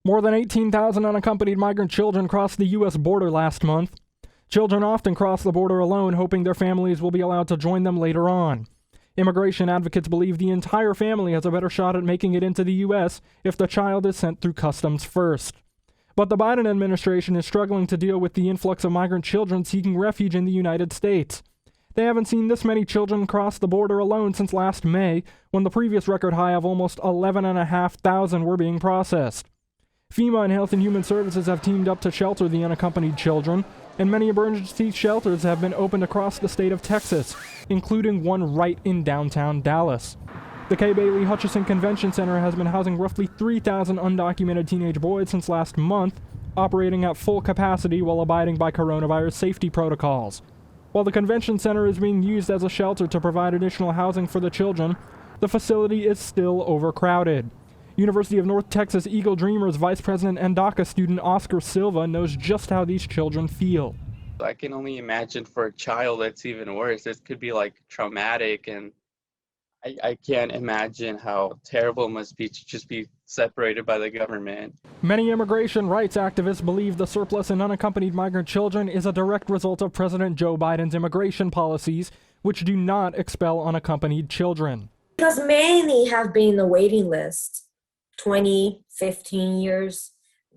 More than 18,000 unaccompanied migrant children crossed the U.S. border last month. Children often cross the border alone, hoping their families will be allowed to join them later on. Immigration advocates believe the entire family has a better shot at making it into the U.S. if the child is sent through customs first. But the Biden administration is struggling to deal with the influx of migrant children seeking refuge in the United States. They haven't seen this many children cross the border alone since last May, when the previous record high of almost 11,500 were being processed. FEMA and Health and Human Services have teamed up to shelter the unaccompanied children, and many emergency shelters have been opened across the state of Texas, including one right in downtown Dallas. The Kay Bailey Hutchison Convention Center has been housing roughly 3,000 undocumented teenage boys since last month, operating at full capacity while abiding by coronavirus safety protocols. While the convention center is being used as a shelter to provide additional housing for the children, the facility is still overcrowded. University of North Texas Eagle Dreamers Vice President and DACA student Oscar Silva knows just how these children feel. I can only imagine for a child it's even worse. This could be like traumatic, and I can't imagine how terrible it must be to just be separated by the government. Many immigration rights activists believe the surplus in unaccompanied migrant children is a direct result of President Joe Biden's immigration policies, which do not expel unaccompanied children. Because many have been in the waiting list 20, 15 years.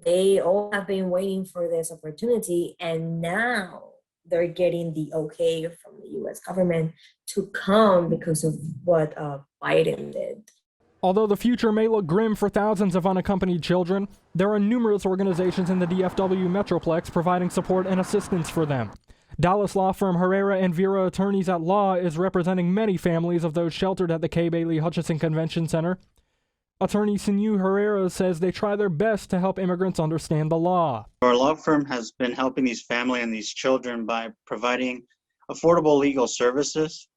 They all have been waiting for this opportunity, and now they're getting the okay from the U.S. government to come because of what Biden did. Although the future may look grim for thousands of unaccompanied children, there are numerous organizations in the DFW Metroplex providing support and assistance for them. Dallas law firm Herrera and Vera Attorneys at Law is representing many families of those sheltered at the Kay Bailey Hutchison Convention Center. Attorney Sinew Herrera says they try their best to help immigrants understand the law. Our law firm has been helping these families and these children by providing affordable legal services,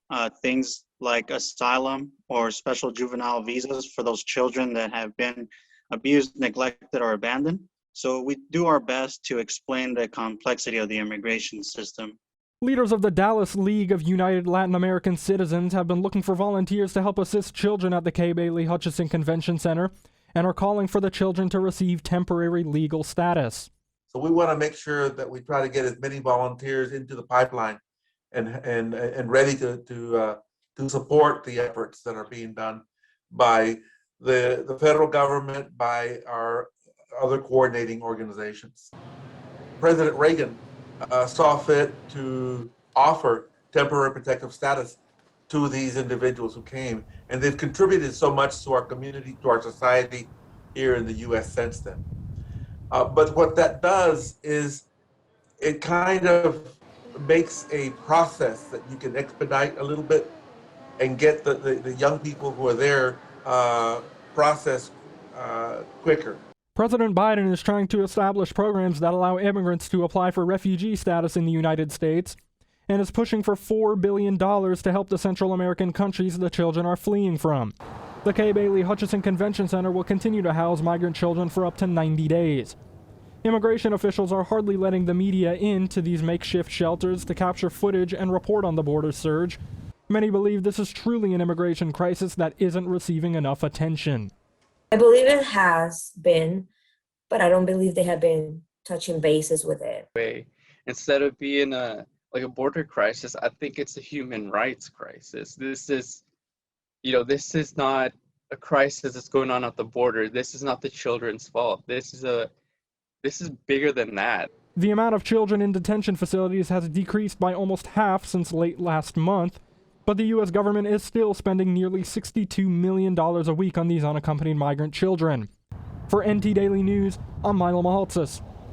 things like asylum or special juvenile visas for those children that have been abused, neglected, or abandoned. So we do our best to explain the complexity of the immigration system. Leaders of the Dallas League of United Latin American Citizens have been looking for volunteers to help assist children at the Kay Bailey Hutchison Convention Center and are calling for the children to receive temporary legal status. So we want to make sure that we try to get as many volunteers into the pipeline and ready to support the efforts that are being done by the federal government, by our other coordinating organizations. President Reagan saw fit to offer temporary protective status to these individuals who came, and they've contributed so much to our community, to our society here in the U.S. since then. But what that does is it kind of makes a process that you can expedite a little bit and get the young people who are there processed quicker. President Biden is trying to establish programs that allow immigrants to apply for refugee status in the United States and is pushing for $4 billion to help the Central American countries the children are fleeing from. The Kay Bailey Hutchison Convention Center will continue to house migrant children for up to 90 days. Immigration officials are hardly letting the media into these makeshift shelters to capture footage and report on the border surge. Many believe this is truly an immigration crisis that isn't receiving enough attention. I believe it has been, but I don't believe they have been touching bases with it. Instead of being a border crisis, I think it's a human rights crisis. This is not a crisis that's going on at the border. This is not the children's fault. This is bigger than that. The amount of children in detention facilities has decreased by almost half since late last month, but the U.S. government is still spending nearly $62 million a week on these unaccompanied migrant children. For NT Daily News, I'm Milo Mahaltzis.